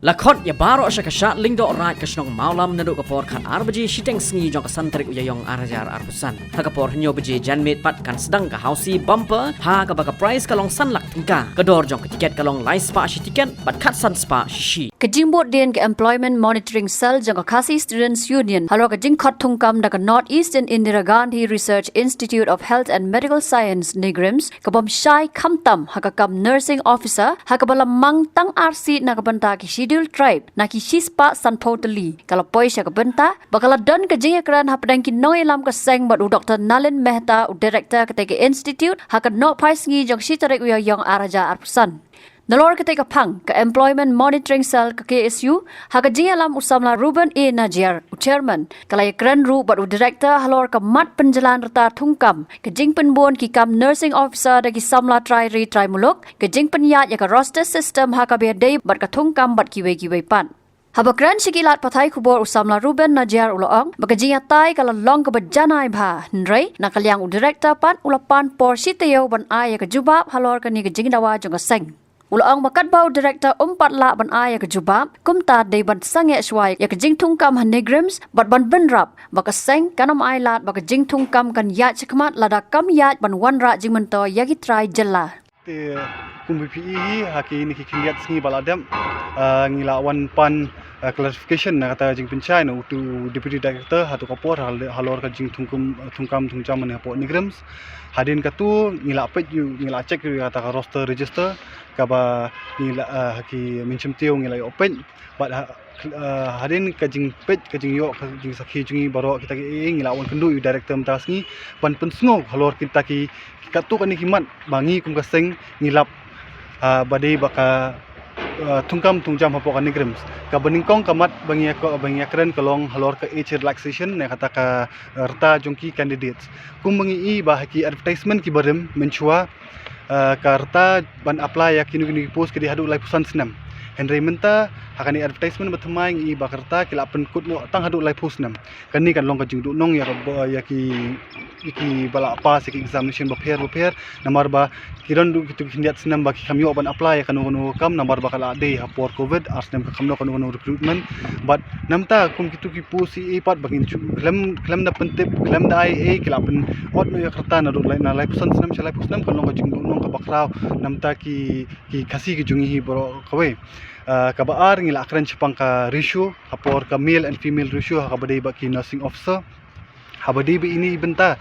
Lakot ya baro asya kasya lingdo right kasnong maulam naduk kapor kan arbaji shiteng sngi jong kasan tarik uyayong arajar arpusan. Ha kapor nyo baji janmit pat kan sedang ka hausi bumper ha ka baka price kalong sanlak tingka. Kador jong tiket kalong lai spa shi tiket bat kat san spa shi. Kajimbot din ke Employment Monitoring Cell jong Khasi Students Union halo kajing khot thungkam da North Eastern Indira Gandhi Research Institute of Health and Medical Science Nigrims kabam shai khamtam hakakam nursing officer hakabala mang tang RC nakabanta ki schedule tribe naki shispa sanpotali kalau poisha kabanta bakala don kajing ekran hapadang ki noi lam ka seng bad Dr. Nalin Mehta director keteke institute hakat no price ngi jong shitarek uya yong araja arpusan. Nalor ketika pang ke Employment Monitoring Cell ke KSU haka jing alam usamla Ruben A. Najjar chairman kalai kran ru badu director halor ke mat penjalan reta thungkam ke jing penbuan ki kam nursing officer dagi samla try muluk ke jing penyat ya ke roster system haka be day bat ke thungkam bat kiwe pan. Habakran sikilat pathai kubor usamla Ruben Najjar uloong bakajiya tai kala long ke berjanai bha nrei nakaliang u director pan ulapan por siteo ban ay ke jubab halor ke ni ke jing dawa jong seng. Ulang bakat bau director umpat la ban aya ke jubab kumta de ban sange swai ya ke jing thungkam han negrims bat ban benrap baka seng kanam ai lat baka jing thungkam kan ya chakmat lada kam ya ban wanra jing mento ya ki try jella te kumbi haki ni ki kindiat singi baladam ngila wan pan clarification na kata jing pencai no tu deputy director hatu kapor halor ka jing thungkam ne po negrims hadin katu ngila pet yu ngila check yu kata ka roster register kaba ngila haki mencem teu ngila open but hadin ka jing pet ka jing yo ka jing sakhi jungi baro kita ki ngila wan kendu yu director mtas ngi pan pensngo halor kita ki katu kan kimat bangi kum ka seng ngilap badai baka thungkam tungjam hapo kan negrims ka beningkong kamat bangi keren kalong halor ka age relaxation ne kata ka rta jongki candidates kum bangi I bahaki advertisement ki barem menchua karta ban apply ya kini post ke di hadu lai pusan senam Henry menta hakani advertisement bertemai I bakarta kila pen kut no tang hadu lai post nam kani kan long ka jing du nong ya ki bala apa sik examination prepare namar ba kiron du kitu kindiat senam ba kami ban apply ya kanu kam namar ba kala de hapor covid arsnem ka kamno kanu recruitment but namta kum kitu ki post I pat bagin klem da pentip klem da ai kila pen ot no ya karta na du lai pusan senam chalai pusnam kan long ka jing du nong ka bakraw namta ki khasi ki jungi hi bro kawe kabaar ngila akran chipang ka ratio hapor ka male and female ratio habadai ba ki nursing officer habadai ba ini benta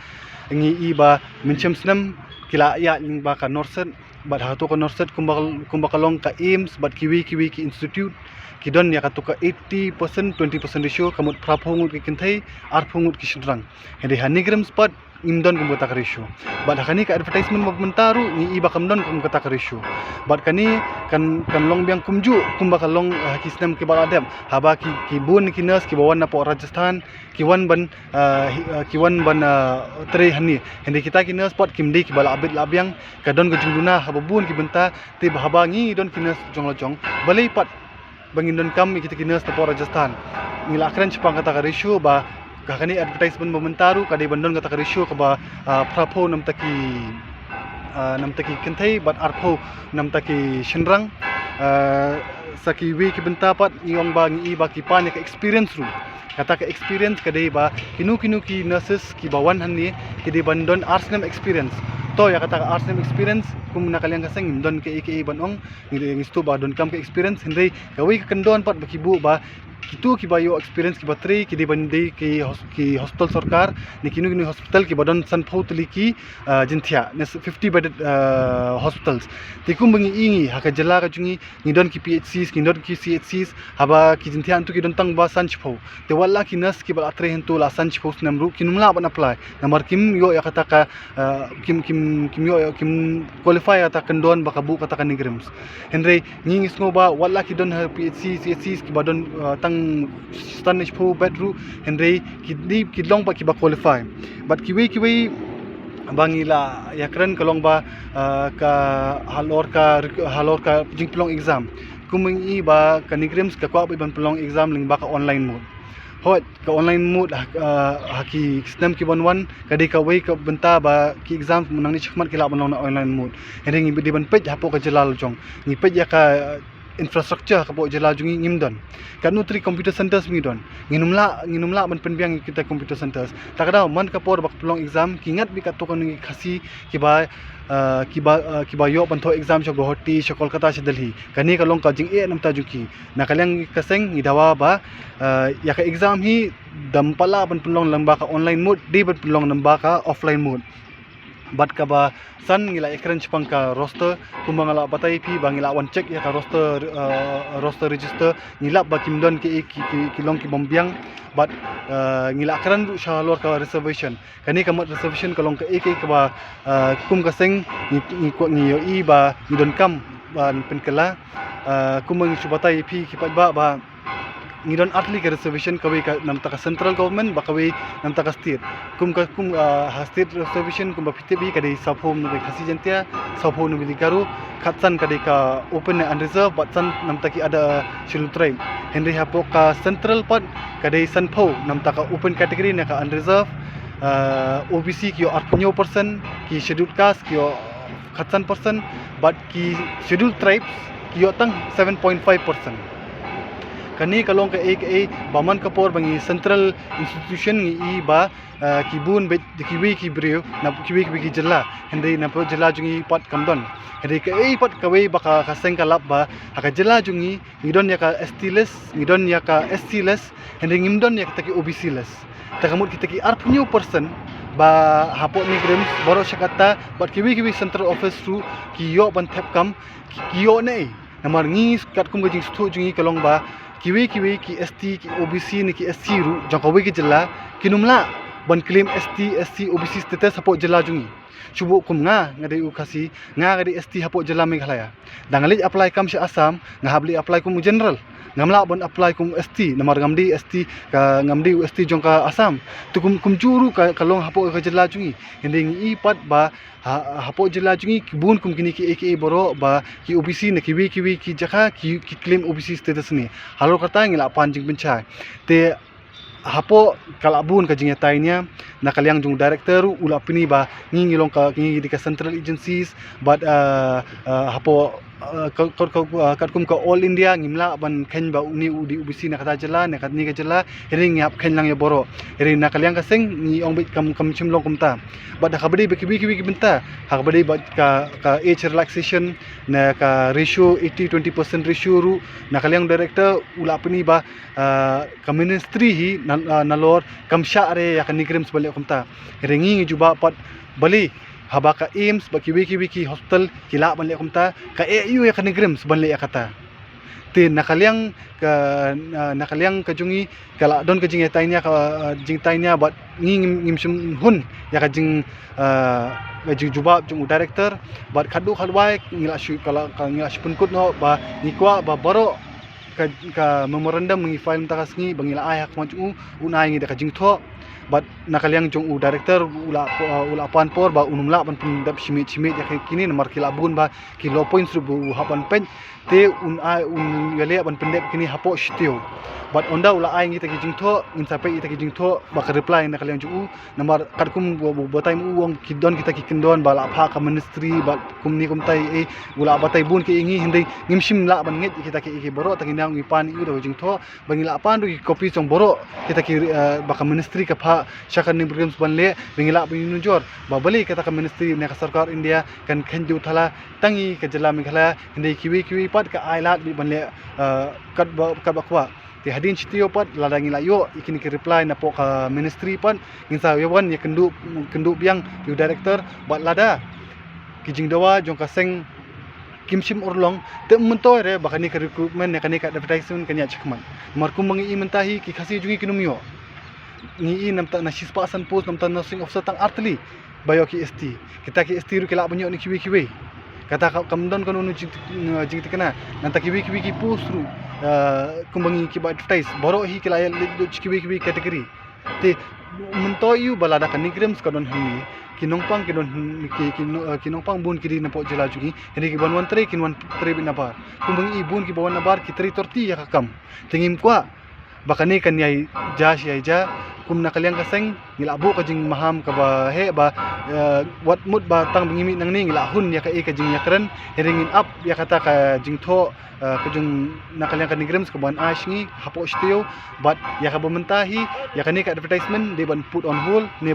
ngi I ba mencem senam kila ya ling ba ka norset bat hatu ka norset kumbakalong ka aims bat kiwi ki institute kidon ya katu ka 80% 20% ratio kamut prapungut ki kintai arpungut ki shinrang hede hanigrams pat imdon kum kata ratio bat hakani ka advertisement mentaru ni iba kamdon kum kata ratio bat kani kan long biang kumju kum bakal long kisnam ke baladam haba ki bun ki nurse ki bawan na po Rajasthan ki wan ban tre hani hende kita ki nurse pot kimdi ki bala abit labiang kadon go jungduna haba bun ki benta te haba ngi don ki nurse jonglojong balai pat bangin don kam kita ki nurse na po Rajasthan ngila akran chipang kata ratio ba kakani advertisement momentaru kadai bandon kata ratio kaba prapo namtaki kentai bat arpo namtaki shinrang saki we ki bentapat ngong ba ngi ba ki pan ka experience ru kata ka experience kadai ba kinu ki nurses ki bawan hanni kidi bandon arsnem experience to ya kata arsnem experience kum nakaliang kaseng don ke banong ngi stu ba don kam ka experience hendai kawi ka kendon pat bakibu ba kitu ki bayo experience ki batri ki di bandi ki hospital sarkar ni kinu hospital ki badon san phautli ki jinthia ne 50 bedded hospitals tikum bangi ingi haka jala ka jungi ni don ki PHCs ki don ki CHCs haba ki jinthia antu ki don tang ba san chpho te walla ki nurse ki bal atre hentu la san chpho namru kinumla ban apply namar kim yo ya kata ka kim qualify ata kendon bakabu kata ka negrims henry nging isngo ba walla ki don PHC CHCs ki badon tang stanish po bedru henry ki long ba ki ba qualify but kiwi bangila ya keren kalong ba ka halor ka jing pelong exam kuming I ba ka negrims ka kwa ban pelong exam ling ba ka online mode hot ka online mode haki snam ki bonwan kadai ka wei ka benta ba ki exam menang ni chakmat kila bonong na online mode henry ngi di ban pej hapo ka jalal jong ngi pej ya ka infrastruktur kapok jela jungi ngimdon kan nutri computer centers ngidon nginumla ban penbiang kita computer centers takada man kapor bak pelong exam kingat bi katokan ngi khasi kiba yo banto exam cho Guwahati cho Kolkata cho Delhi kani kalong ka jing namta juki na kalyang kaseng idawa ba ya ka exam hi dampala ban pelong lamba ka online mode di ban pelong lamba ka offline mode bat ka ba san ngila ekran chpang ka roster kumbangala batai pi bangila wan check ya ka roster register ngila ba kimdon ki kilong ki bombiang bat ngila akran ru shalor ka reservation kani kamat reservation kalong ka ek ka ba kum ka seng ni yo i ba ngidon kam ban penkela kumang subatai pi ki ba ngidon atli ka reservation kawe ka namta ka central government ba kawe namta ka state state reservation kum ba pitebi ka dei saphom no khasi jantia saphom no garu khatsan ka dei ka open and reserve but san namta ki ada shilutrai henry hapo ka central part ka dei sanpho namta ka open category na ka unreserved OBC ki 8% ki scheduled caste ki khatsan percent but ki scheduled tribes ki tang 7.5%. Kani kalong ka AKA baman kapor bangi central institution ngi ba kibun be kiwi ki brio na kiwi ki jela hindi na pro jela jungi pat kamdon hindi ka pat kawe baka kaseng kalap ba haka jela jungi ngidon ya ka ST-less ngidon ya ka SC-less hindi ngimdon ya kita ki OBC-less takamut kita ki 40% ba hapok ni grem boro syakata bat kiwi central office ru ki yo ban tap kam ki yo nei namar ngi kat kum gajing stu jungi kalong ba kiwi ki ST ki OBC ni ki SC ru jangkawi ki jela kinumla ban claim SC OBC status hapok jela jungi cubu kum ngade u khasi ngade ST hapok jela Meghalaya dangali apply kam sya Assam ngahabli apply kum general ngamla ban apply kum ST namar ngamdi ST ka ngamdi ST jongka Assam tu kum juru ka kalong hapok ka jela jungi hending i pat ba hapok jela jungi kibun kum kini ki AKA boro ba ki OBC ne kiwi ki jaka ki claim OBC status ni halo kata ngila panjing bencai te hapo kalabun ka jing tainya na kalyang jung director ula pini ba ngilong ka ngi di ka central agencies but hapo kum ka all India ngimla ban khen ba uni udi UBC na kata jela na kat ni ka jela ring ngap khen lang ya boro ring na kalyang ka seng ni ong bit kam chimlong kumta but khabadi kiwi benta khabadi ba ka age relaxation na ka ratio 80-20% ratio ru na kalyang director ula pini ba ka ministry hi nalor kamsha are ya kan nikrim sebalik kumta ringi juba pat bali haba ka AIMS ba kiwi ki hospital kila balik kumta ka AU ya kan nikrim sebalik kata te nakalyang ka jungi kala don ka jing tainya ka jing tainya bat ngim hun ya ka jing juba jung director bat khadu khalwai ngila shu kala ngila shpun kut no ba nikwa ba baro ka memorandum ngi file takas ngi bangila ay hak manchu unai ngi ka jing tho bat nakalyang jung director ula pan por ba unumla ban pindap chimit ya kini nomor kila bun ba kilo points ru hapan pen te yale ban pendep kini hapo shitio bat onda ula ai ngi ta jing tho in sapai ta jing tho ba ka reply nakalyang jung nomor kadkum botai mu wong kidon kita kindon ba la pha ka ministry ba kumni kumtai ula batai bun ki ingi hindai ngimshim la ban nget kita ki boro ta kinang ngi pan i do jing tho bangila pan ru kopi chong boro kita ki ba ka ministry ka pha shakan ni programs banle bingila bin jor ba bali kata ka ministry ne ka sarkar India kan khenju thala tangi ka jela Meghalaya hindai kiwi pat ka ailat bi banle kat bakwa ti hadin chitio pat ladangi la yo ikini ki reply na po ka ministry pat nginsa yewan ye kendu biang yu director bat lada kijing dawa jong ka seng kimshim urlong te mentoy re bakani ka recruitment ne kani ka advertisement kanya chakman markum mangi imentahi ki khasi jungi kinumyo ngi namta na sispasan post namta nursing officer tang artli bayo ki ST kita ki ST ru kila banyo ni kiwi kata kamdon kan unu jing tikana nanta kiwi ki post ru kumbangi ki advertise boro hi kila kiwi category te mentoyu balada kan nigram skadon himi kinongpang kinongpang bun kiri napo jela jugi ini ki banwan tre kinwan tre bin nabar kumbangi ibun ki bawan nabar ki tri torti ya kakam tingim kwa bakani kan yai ja shi ja kum na kaliang kaseng ngila bu ka jing maham ka ba he ba wat mut ba tang bingimi nang ni ngila hun ya ka e ka jing yakren heringin up ya kata ka jing tho ka jing na kaliang ka nigrems ka ban ashngi hapo stio but ya ka bementahi ya ka ni ka advertisement they ban put on hold they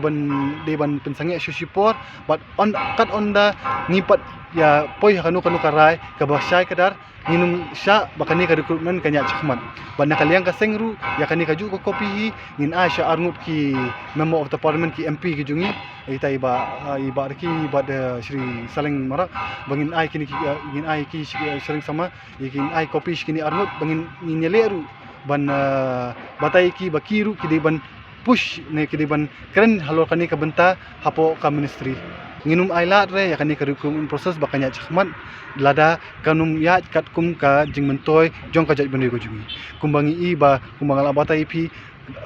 ban pensangi support but on cut on the ngipat ya poi kanu karai ka ba syai kadar nginum sya bakani ka recruitment kanya chakman ban na kaliang ka sengru ya kani ka ju ko kopi ngin a sya arngut ki member of the parliament ki MP ki jungi ita iba ki Shri Saleng Marak bangin ai kini ngin ai ki sering sama ikin ai kopi kini arngut bangin nyeleru ban batai ki bakiru ki ban push ne ki ban keren halo kani ka benta hapo ka ministry nginum ailat re ya kani curriculum proses bakanya chakmat lada kanum ya kat kum ka jing mentoy jong ka jaj bani ko jungi kumbangi i ba kumbang ala batai pi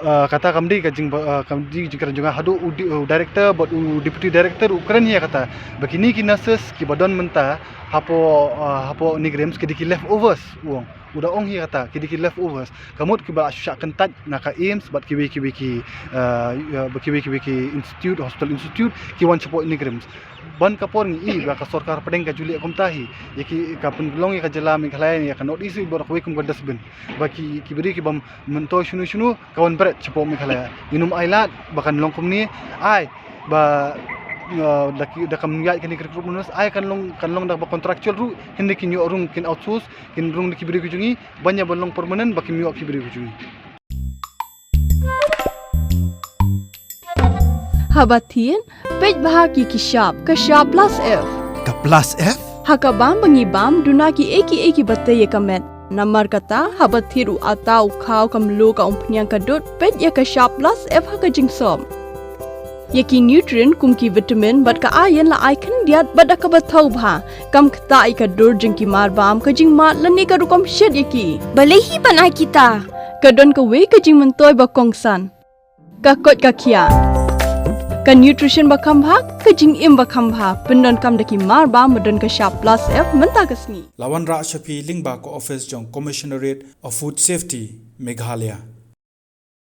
kata kamdi ka jing kamdi jingkar junga hadu director but deputy director ukran ya kata bakini ki nurses ki badon menta hapo nigrems ki diki leftovers uang udah ong hi kata ki diki leftovers kamut ki ba syak kentat naka aims but ki institute hospital institute ki wan support nigrems ban kapor ngi ba ka sarkar pedeng ka juli akom tahi yaki ka penglong ya ka jela mi khalai ya ka notice bor ko kum dasbin baki ki beri ki bam mento shunu kawan berat cepo mi khalai minum ailat bahkan longkum ni ai ba da kam ngai kan ikut menus ai kan long da kontraktual ru hindi kin yo rung kin outsource kin rung ki beri ku jungi banya bolong permanent baki mi ki beri ku jungi Habatin pej bahagi ki shop plus F Ka plus F? hakabam bangi bam dunaki eki batte ye kamet namar kata habathiru atau khau kamlu ka umpnyang kadut pej ya ka shop plus F haka jingsom yaki nutrient kumki vitamin bat ka iron la icon diat bat ka bathau bha kam khta ai ka dur jingki mar bam ka jing mat lani ka rukom shed yaki balehi banai kita kadon ka we ka jing mentoy ba kongsan ka kot ka khia ka nutrition bakam bha ka jing im bakam bha pendon kam daki mar ba modon ka sharp plus F menta kasni Lawan Ra Shafi Lingba ko office jong Commissionerate of Food Safety Meghalaya